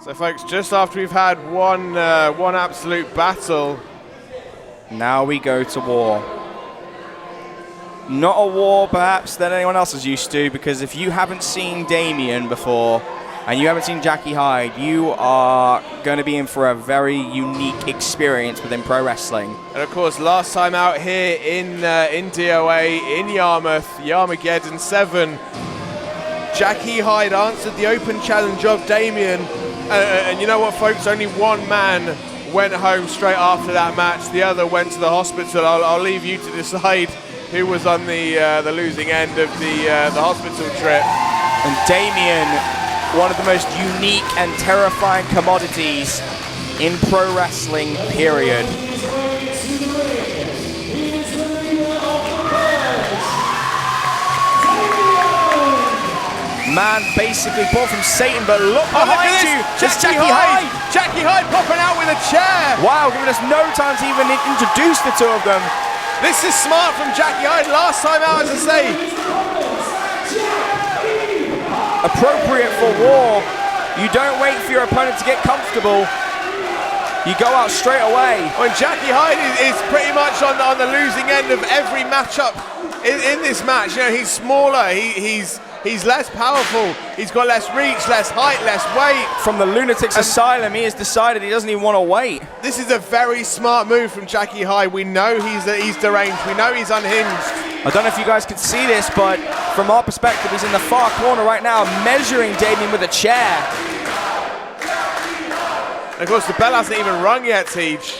So folks, just after we've had one absolute battle, now we go to war. Not a war perhaps that anyone else is used to, because if you haven't seen Damien before and you haven't seen Jackie Hyde, you are going to be in for a very unique experience within pro wrestling. And of course, last time out here in DOA in Yarmageddon 7, Jackie Hyde answered the open challenge of Damien. And you know what, folks? Only one man went home straight after that match. The other went to the hospital. I'll leave you to decide who was on the losing end of the hospital trip. And Damien, one of the most unique and terrifying commodities in pro wrestling, period. Man basically born from Satan, but look behind you, just Jackie Hyde. Jackie Hyde popping out with a chair. Wow, giving us no time to even introduce the two of them. This is smart from Jackie Hyde. Last time out, as I say. Appropriate for war. You don't wait for your opponent to get comfortable. You go out straight away. When Jackie Hyde is pretty much on the losing end of every matchup in this match. You know, he's smaller. He's less powerful. He's got less reach, less height, less weight. From the Lunatics Asylum, he has decided he doesn't even want to wait. This is a very smart move from Jackie Hyde. We know he's deranged. We know he's unhinged. I don't know if you guys can see this, but from our perspective, he's in the far corner right now, measuring Damien with a chair. And of course, the bell hasn't even rung yet, Teach.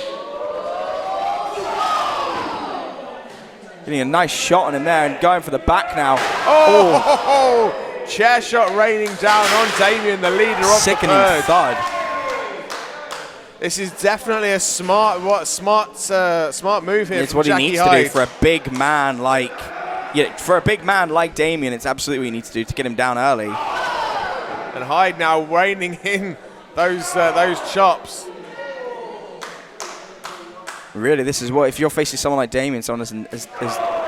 Getting a nice shot on him there and going for the back now. Oh! Chair shot raining down on Damien, the leader of Sickening the third. thud. This is definitely a smart move here. It's what Jackie he needs Hyde. to do for a big man like, Damien. It's absolutely what he needs to do to get him down early. And Hyde now reining in those chops. Really, this is what, if you're facing someone like Damien, someone as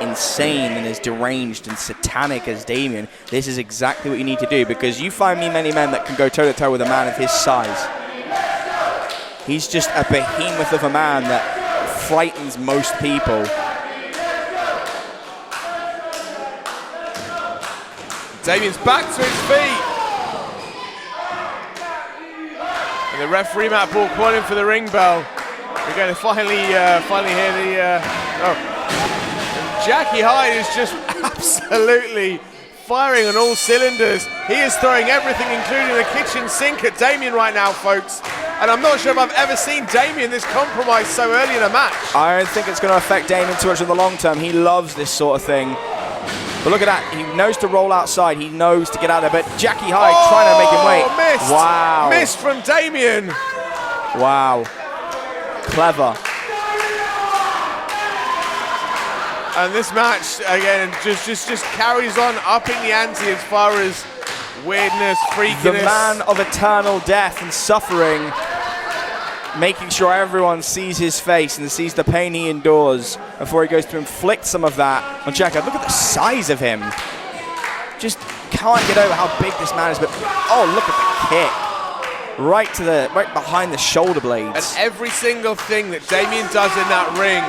insane and as deranged and satanic as Damien, this is exactly what you need to do, because you find me many men that can go toe-to-toe with a man of his size. He's just a behemoth of a man that frightens most people. Damien's back to his feet. And the referee, Matt Ball, calling for the ring bell. We're going to finally hear the... And Jackie Hyde is just absolutely firing on all cylinders. He is throwing everything, including the kitchen sink, at Damien right now, folks. And I'm not sure if I've ever seen Damien this compromised so early in a match. I don't think it's going to affect Damien too much in the long term. He loves this sort of thing. But look at that. He knows to roll outside. He knows to get out there. But Jackie Hyde trying to make him wait. Missed. Wow. Missed from Damien. Wow. Clever. And this match, again, just carries on up in the ante as far as weirdness, freakiness. The man of eternal death and suffering, making sure everyone sees his face and sees the pain he endures before he goes to inflict some of that on Jackie. Look at the size of him. Just can't get over how big this man is. But oh, look at the kick. Right behind the shoulder blades. And every single thing that Damien does in that ring,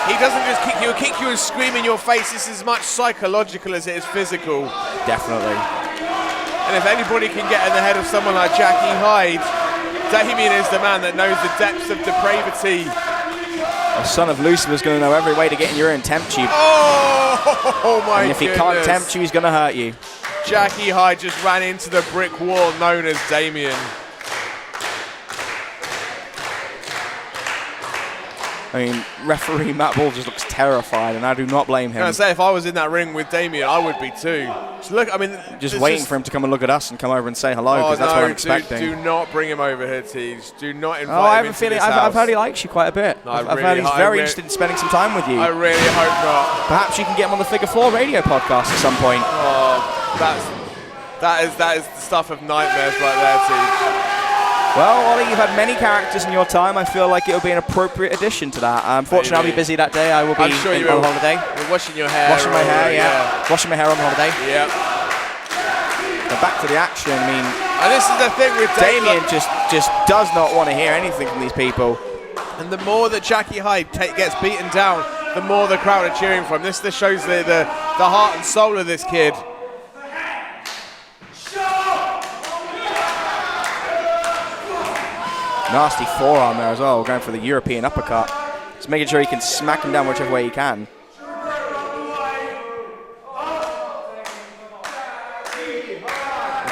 he doesn't just kick you and scream in your face. This is as much psychological as it is physical. Definitely. And if anybody can get in the head of someone like Jackie Hyde, Damien is the man that knows the depths of depravity. The son of Lucifer's going to know every way to get in your own tempt tube. Oh my And if goodness. he can't tempt you, he's going to hurt you. Jackie Hyde just ran into the brick wall known as Damien. I mean, referee Matt Ball just looks terrified, and I do not blame him. I say, if I was in that ring with Damien, I would be too. Just look, I mean, just waiting for him to come and look at us and come over and say hello, because that's what I'm expecting. Do not bring him over here, Teej. Do not invite I him have a into feeling this house. I've heard he likes you quite a bit. No, I've heard he's very interested in spending some time with you. I really hope not. Perhaps you can get him on the Figure 4 radio podcast at some point. Oh, that is the stuff of nightmares right there, Teej. Well, Ollie, you've had many characters in your time. I feel like it would be an appropriate addition to that. Unfortunately, I'll be busy that day. I will be on holiday. You're washing your hair. Washing my hair, yeah. Washing my hair on holiday. Yeah. But back to the action. I mean, And this is the thing with Damien just does not want to hear anything from these people. And the more that Jackie Hyde gets beaten down, the more the crowd are cheering for him. This shows the heart and soul of this kid. Nasty forearm there as well, going for the European uppercut. Just making sure he can smack him down whichever way he can.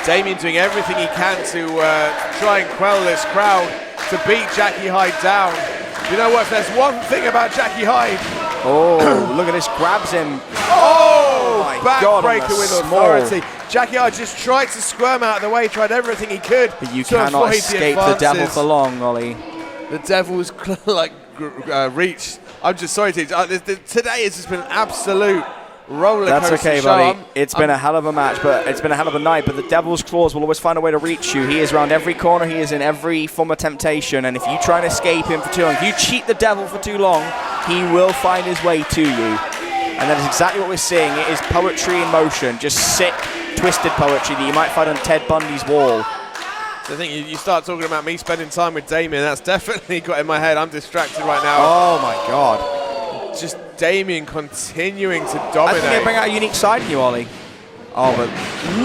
Damien doing everything he can to try and quell this crowd, to beat Jackie Hyde down. You know what, if there's one thing about Jackie Hyde. Oh, look at this, grabs him. Oh, my God, backbreaker with authority. Jackie Hyde just tried to squirm out of the way, tried everything he could. But you cannot escape the devil for long, Ollie. The devil's like reach. I'm just sorry, today has just been an absolute roller coaster. That's okay, buddy. It's been a hell of a match, but it's been a hell of a night. But the devil's claws will always find a way to reach you. He is around every corner. He is in every form of temptation. And if you try and escape him for too long, if you cheat the devil for too long, he will find his way to you. And that is exactly what we're seeing. It is poetry in motion, just sick, twisted poetry that you might find on Ted Bundy's wall. So I think you start talking about me spending time with Damien, that's definitely got in my head. I'm distracted right now. Oh my God. Just Damien continuing to dominate. I think they bring out a unique side in you, Ollie. Oh, but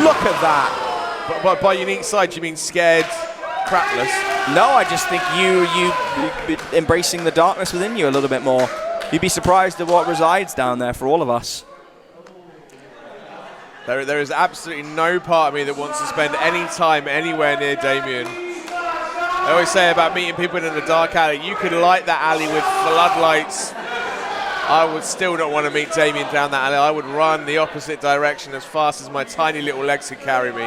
look at that. But by unique side, do you mean scared, crapless? No, I just think you embracing the darkness within you a little bit more. You'd be surprised at what resides down there for all of us. There is absolutely no part of me that wants to spend any time anywhere near Damien. I always say about meeting people in a dark alley, you could light that alley with floodlights. I would still not want to meet Damien down that alley. I would run the opposite direction as fast as my tiny little legs could carry me.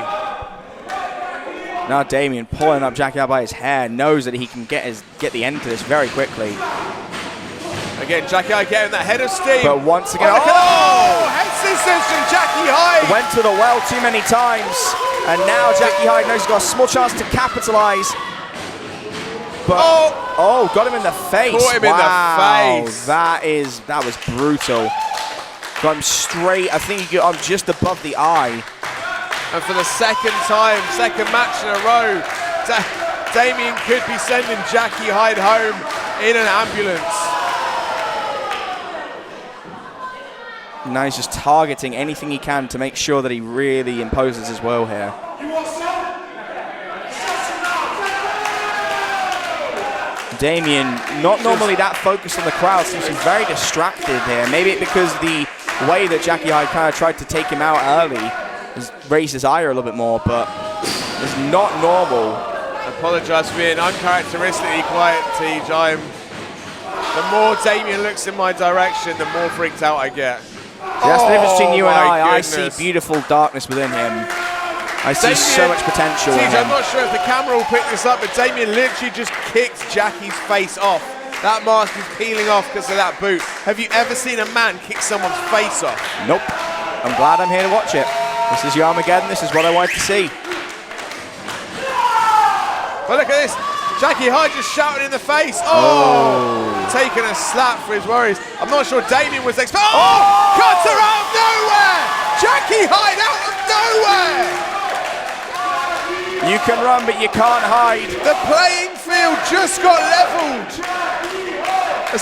Now Damien pulling up Jackie out by his hair, knows that he can get the end to this very quickly. Again, Jackie Hyde getting that head of steam. But once again, head scissors from Jackie Hyde. Went to the well too many times, and now Jackie Hyde knows he's got a small chance to capitalize. But got him in the face. Caught him in the face. That was brutal. Got him straight. I think he got him just above the eye. And for the second match in a row, Damien could be sending Jackie Hyde home in an ambulance. Now he's just targeting anything he can to make sure that he really imposes his will here. Damien, not normally that focused on the crowd, seems to be very distracted here. Maybe because the way that Jackie Hyde kind of tried to take him out early has raised his ire a little bit more, but it's not normal. I apologise for being uncharacteristically quiet, Tej. The more Damien looks in my direction, the more freaked out I get. See, that's the difference between you and I. Goodness. I see beautiful darkness within him. I see so much potential in him. I'm not sure if the camera will pick this up, but Damien literally just kicked Jackie's face off. That mask is peeling off because of that boot. Have you ever seen a man kick someone's face off? Nope. I'm glad I'm here to watch it. This is Yarmageddon. This is what I wanted to see. But look at this. Jackie Hyde just shouting in the face. Taking a slap for his worries. I'm not sure Damien was expecting. Cuts her out of nowhere. Jackie Hyde out of nowhere. You can run, but you can't hide. The playing field just got leveled.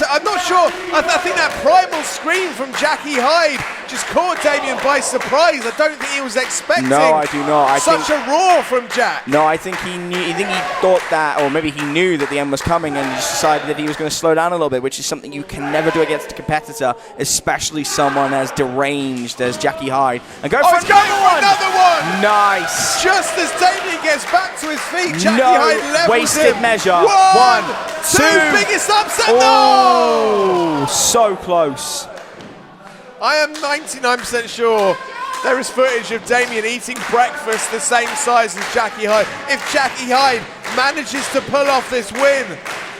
I'm not sure. I think that primal scream from Jackie Hyde just caught Damien by surprise. I don't think he was expecting. No, I do not. Such a roar from Jack. No, I think he knew. I think he thought that, or maybe he knew that the end was coming, and he decided that he was going to slow down a little bit, which is something you can never do against a competitor, especially someone as deranged as Jackie Hyde. And go for another one. Nice. Just as Damien gets back to his feet, Jackie Hyde levels wasted him. measure. One, two. Biggest upset. Oh, so close. I am 99% sure there is footage of Damien eating breakfast the same size as Jackie Hyde. If Jackie Hyde manages to pull off this win,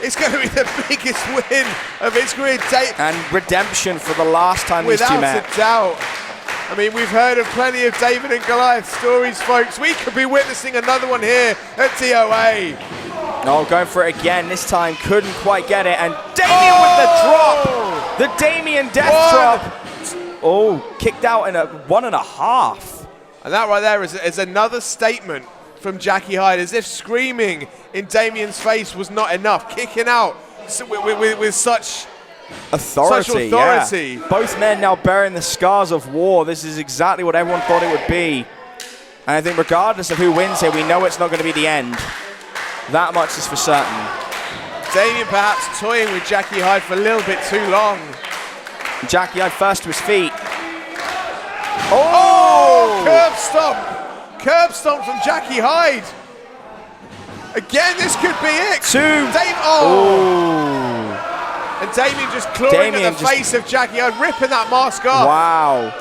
it's going to be the biggest win of his career. And redemption for the last time these two met. Without a doubt. I mean, we've heard of plenty of David and Goliath stories, folks. We could be witnessing another one here at DOA. No, going for it again. This time couldn't quite get it. And Damien with the drop. The Damien death drop. Oh, kicked out in a 1.5. And that right there is another statement from Jackie Hyde, as if screaming in Damien's face was not enough, kicking out with such authority. Yeah. Both men now bearing the scars of war. This is exactly what everyone thought it would be. And I think regardless of who wins here, we know it's not going to be the end. That much is for certain. Damien perhaps toying with Jackie Hyde for a little bit too long. Jackie Hyde first to his feet. Oh! Curb stomp! Curb stomp from Jackie Hyde. Again, this could be it. And Damien just clawing at the face of Jackie Hyde, ripping that mask off. Wow.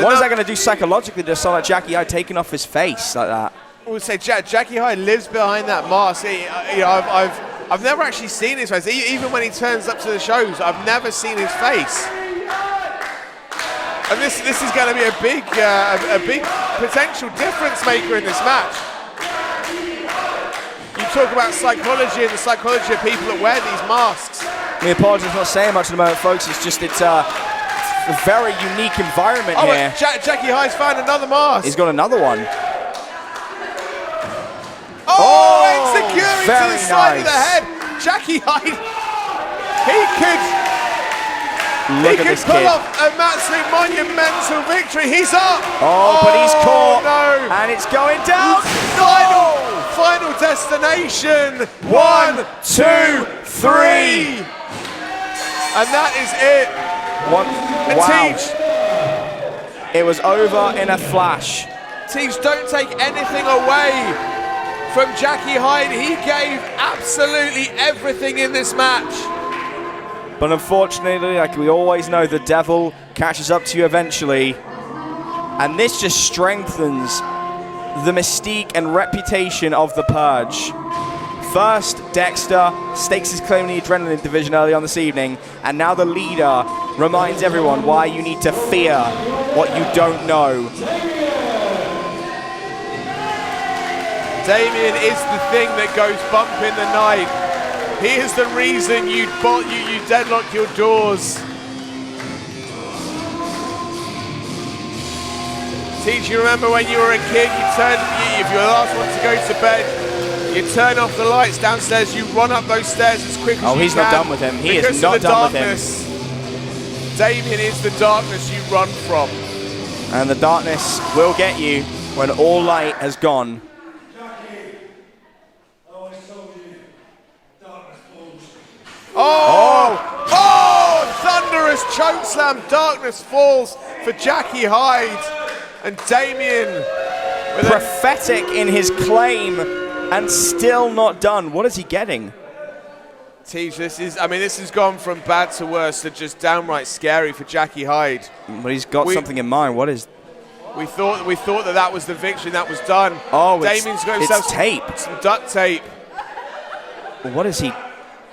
What is that going to do psychologically to someone like Jackie Hyde taking off his face like that? I would say Jackie Hyde lives behind that mask. I've never actually seen his face. Even when he turns up to the shows, I've never seen his face. And this is going to be a big potential difference maker in this match. You talk about psychology and the psychology of people that wear these masks. We apologize for not saying much at the moment, folks. It's a very unique environment here. Jackie Hyde's found another mask. He's got another one. Executing to the side of the head. Jackie Hyde, he could pull off an absolute monumental victory. He's up. But he's caught. No. And it's going down. Final destination. 1, 2, 3. And that is it. Wow. It was over in a flash. Teams, don't take anything away from Jackie Hyde. He gave absolutely everything in this match. But unfortunately, like we always know, the devil catches up to you eventually. And this just strengthens the mystique and reputation of the Purge. First, Dexter stakes his claim in the Adrenaline division early on this evening, and now the leader reminds everyone why you need to fear what you don't know. Damien is the thing that goes bump in the night. He is the reason you deadlock your doors. Teach, you remember when you were a kid, if you were the last one to go to bed, you turn off the lights downstairs, you run up those stairs as quick as you can. Oh, he's not done with him. He is not done with him. Damien is the darkness you run from. And the darkness will get you when all light has gone. Thunderous chokeslam, darkness falls for Jackie Hyde. And Damien, prophetic in his claim, and still not done. What is he getting? Teach, this has gone from bad to worse to just downright scary for Jackie Hyde. But he's got something in mind. What is? We thought that was the victory, that was done. Oh, Damien's got himself some duct tape. What is he?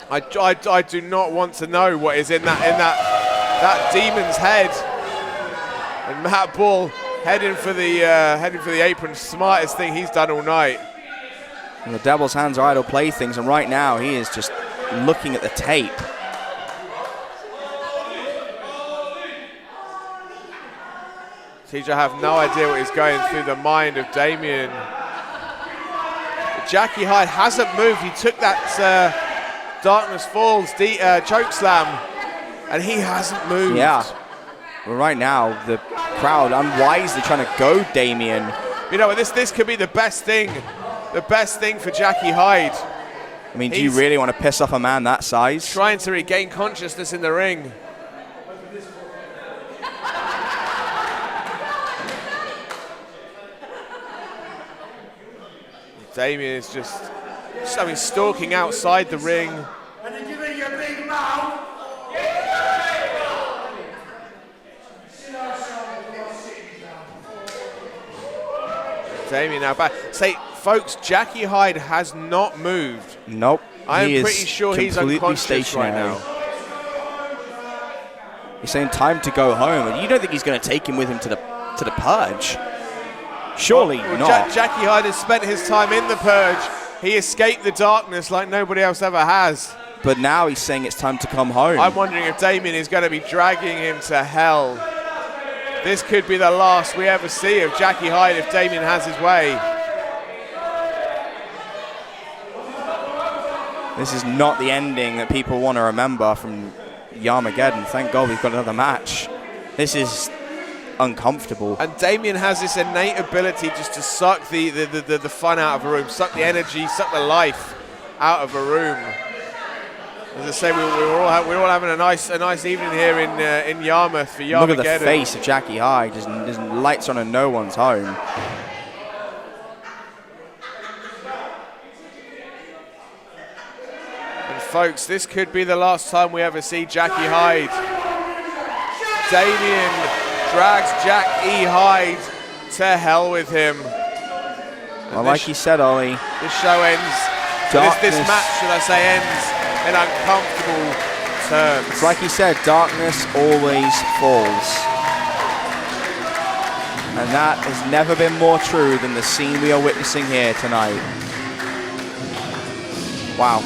I do not want to know what is in that demon's head. And Matt Bull heading for the apron, smartest thing he's done all night. And the devil's hands are idle playthings, and right now he is just looking at the tape. TJ, I have no idea what is going through the mind of Damien. But Jackie Hyde hasn't moved. He took that Darkness Falls choke slam, and he hasn't moved. Yeah. Well, right now, the crowd unwisely trying to go Damien. You know, this could be the best thing for Jackie Hyde. I mean, do you really want to piss off a man that size? Trying to regain consciousness in the ring. Damien is just stalking outside the ring. And then give me your big mouth. Damien now back. Say, folks, Jackie Hyde has not moved. Nope. I am pretty sure he's unconscious right now. He's saying time to go home, and you don't think he's going to take him with him to the Purge? Surely not. Jackie Hyde has spent his time in the Purge. He escaped the darkness like nobody else ever has. But now he's saying it's time to come home. I'm wondering if Damien is going to be dragging him to hell. This could be the last we ever see of Jackie Hyde if Damien has his way. This is not the ending that people want to remember from Yarmageddon. Thank God we've got another match. This is uncomfortable. And Damien has this innate ability just to suck the fun out of a room, suck the energy, suck the life out of a room. As I say, we're all having a nice evening here in Yarmouth for Yarmageddon. Look at the face of Jackie Hyde, just lights on and no one's home. And folks, this could be the last time we ever see Jackie Hyde. Damien drags Jackie Hyde to hell with him. Well, like you said, Ollie, this show ends. This match, should I say, ends in uncomfortable terms. It's like he said, darkness always falls. And that has never been more true than the scene we are witnessing here tonight. Wow.